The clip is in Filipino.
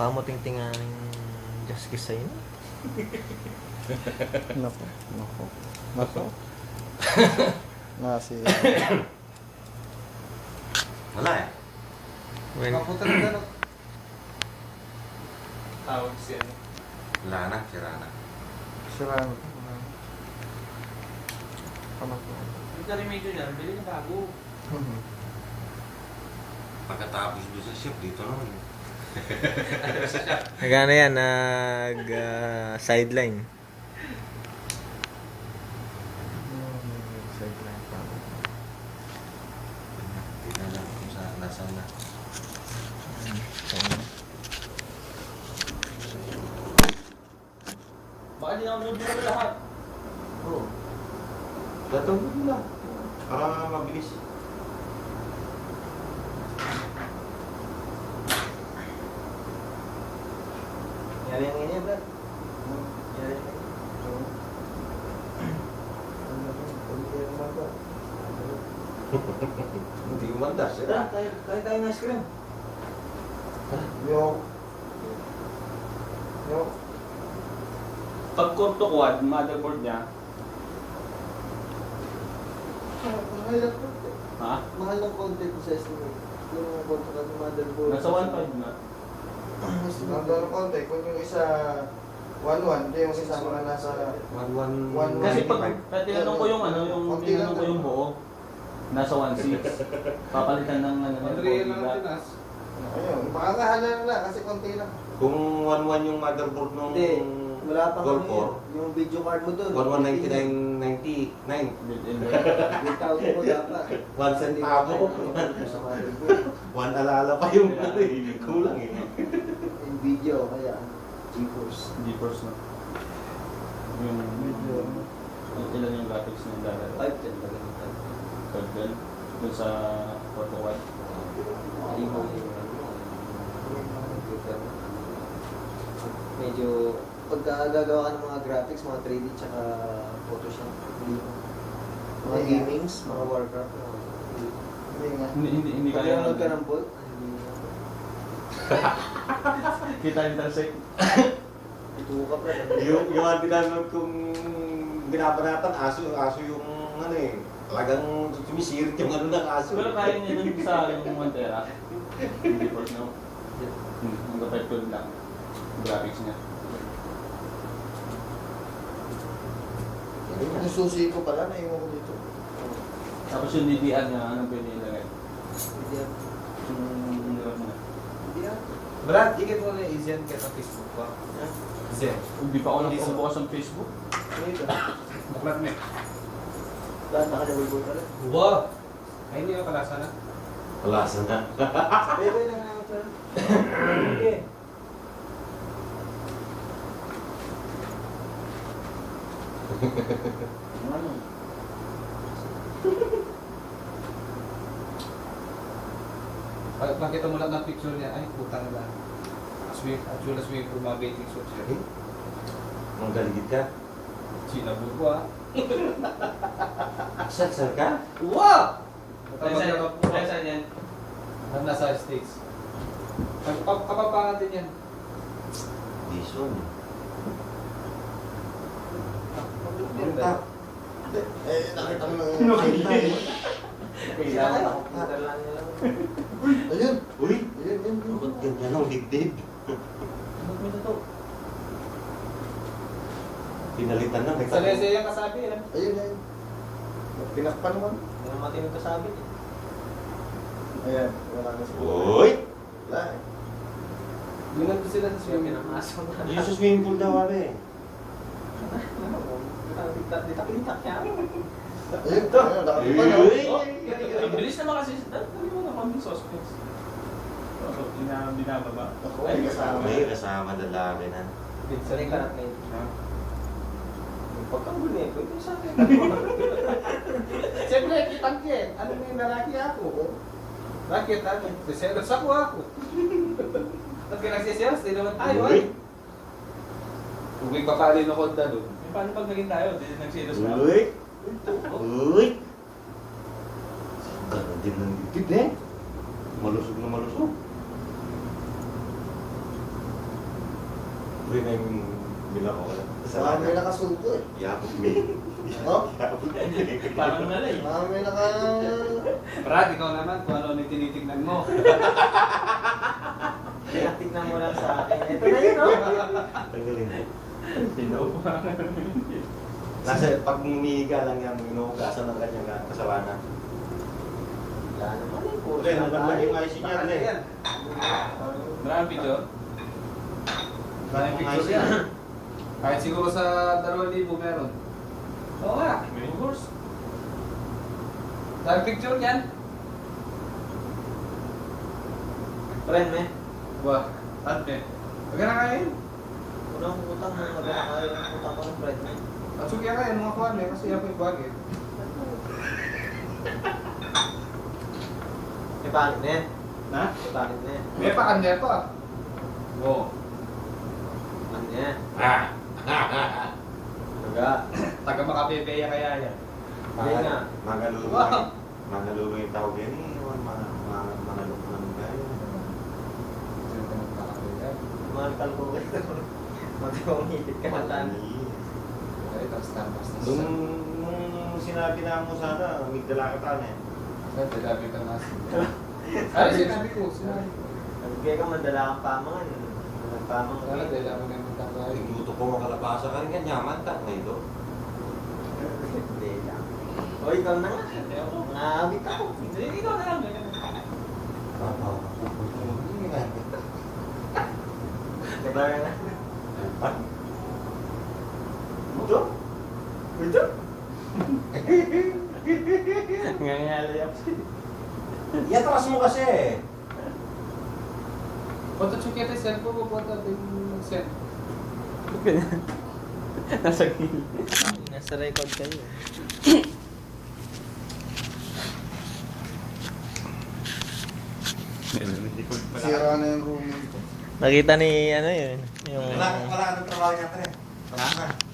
pamuting-tinga ng just kiss sa inyo. Nako, nako, nako. Nasi. Wala eh. When, Kapunta na gano'n. Tawag siya. Wala na, sira na. Sira. Panak mo. Yung ka-remedyo niya, bili na bago. Pagkatapos doon sa shop, dito naman. nagana yan, sideline. Sideline pa. Tingnan lang kung saan, nasaan na. Baka di na-upload mo na lahat. Oo. Datong mo lang. Para mabilis. Yari yang ini, Brad. Yari yang ini. Hindi umandas. Tara, kain tayo ng ice cream. Yo. Yo. Pag kurto quad, motherboard niya, Mahal ng konti. ha? Mahal ng konti ko sa estimate. Yung contract ng motherboard. Nasa 1.5 na. Nandun ng konti. Kung yung isa 1.1, hindi yung isa mga nasa 1-1. Kasi pag tinanong ko yung ano, yung Konti lang tinanong ko yung buo, nasa 1.6. Papalitan ng ano, ng 4 giga. ayun, makakahala na kasi konti lang. Kung 1-1 yung motherboard nung Hindi, wala pa Gold kami core, yung video card mo doon. 1199.99. Built-in ba? Without mo dapat. 1 centavo. Sa motherboard. 1 alala pa yung ano eh. Kulang eh. Yung video, kaya GeForce. GeForce na. Yung Video. ilan yung graphics na lalaro? 5 din talaga. Pagdan, dun sa photo quad. Libo yung computer. Medyo, pagka gagawa ka ng mga graphics, mga 3D, tsaka Photoshop, libo. Mga Hindi nga. gamings, mga Warcraft, Hindi nga. Hindi Pag kaya nanonood ka ng ball, hindi kita intersect. ito ka pa. yung mga dinanood kong binabanatan, aso yung ano eh. Talagang sumisirit yung ano ng aso. Pero kaya niya dun sa yung 1 tera. Hindi GeForce no? Hanggang 5 12 lang. Yung graphics niya. Yung susi ko pala, naiwan ko dito. Tapos yung DDR niya, anong pwede ilagay? Hindi yan. Yung drop niya. Hindi yan. Brad, ikit mo na i-send ka sa Facebook pa. Send. Hindi pa ako nagbubukas ng Facebook. Ito. Baklat mo. Lahat naka-double ka rin. Wow! Ay, hindi ka pala sana. Wala sana. Bebe lang ako sir. Okay. Ano? Pag nakita mo lang ng picture niya, ay putang na. As we for mga bathing suits Eh? yun. Manggaligid ka? Sinabur ko ah. Sal ka? Wow! Saan yan? Nasa States. Kapapangan din yan. Dison. Punta. Nakita mo na. Kailangan ako. Computer lang nila. Ayun. Uy! Ayun, yun. Ba't ganyan ang dibdib? Ano mo ito? Pinalitan na. Sa lese yung kasabi yan. Ayun, ayun. Pinakpan mo. Hindi naman matinong kasabit eh. Ayan, wala na siya. Uy! Wala eh. Yun lang sila sa Yung swimming. pinakaso na. Yung sa swimming pool daw eh. Ditak-ditak niya. Ayun, ayun, nakatipan na. Uy! Ang bilis naman kasi. Dali mo naman yung suspense. Binababa. Ako, may kasama. May kasama lalaki na. Sanay ka natin ngayon. Pagkanggulo eh, pwede sa akin. Siyempre, kitang yan. Ano mo yung lalaki ako? Bakit? Seselos ako. At kaya nagsiselos, di naman tayo. Uy! Kung may papalin ako doon. Paano pag naging tayo? Di nagsiselos na ako. Uy! Uy! Ganda din ng dibdib eh. Malusog na malusog. Pre na yung bila ko. Baka may nakasulpo eh. Yapok me. Oh? Parang nalay. Baka may naka... Brad, ikaw naman kung ano yung tinitignan mo. Tingnan mo lang sa akin. Ito na yun, no? Tanggalin mo. Sino pa? Nasa pag umihiga lang yan, inuugasan ng kanyang kasalanan. Wala naman eh. Puro Okay, na naman tayo. yung ayos niya. Ano yan? Maraming picture? Maraming picture yan. Kahit siguro sa 2,000 meron. Oo nga, of course. Dahil picture yan. Friend, me. Wah, ate. Huwag na kain. Unang utang mo. Magana kayo ng utang ko ng friend, me. At sugya kain, mga kuwan eh. Kasi ako yung bagay. May pangit na yan. Na? May pangit na yan. May pakanya pa. Oo. Ano yan? Ah! Maga. Taga makapepeya kaya yan. Hindi nga. Magalulo. Wow. Magalulo yung tawag yan eh. Magalulo ng gaya. Mahal ko ito. Magkakangipit ka na tan. Nung sinabi na mo sana, may dala ka tan eh. Ay, sinabi ko. Sinabi ko. Kaya ka mandala kang pamangan. Pamangan. Nagluto ko mga kalabasa ka rin yan. Yaman tak na ito. Hindi lang. O, ikaw na nga. Nakabit ako. Hindi, ikaw na lang. Diba na? Ah? Ito? Ito? Ngangali ako. Iatras mo kasi. Punta chukete, cellphone mo. Punta din mag-send. Nasa gilid. Nasa record kayo. Sira na yung room nito. Nakita ni ano yun? Yung... Wala ka ng trabaho niya, pre. Wala na.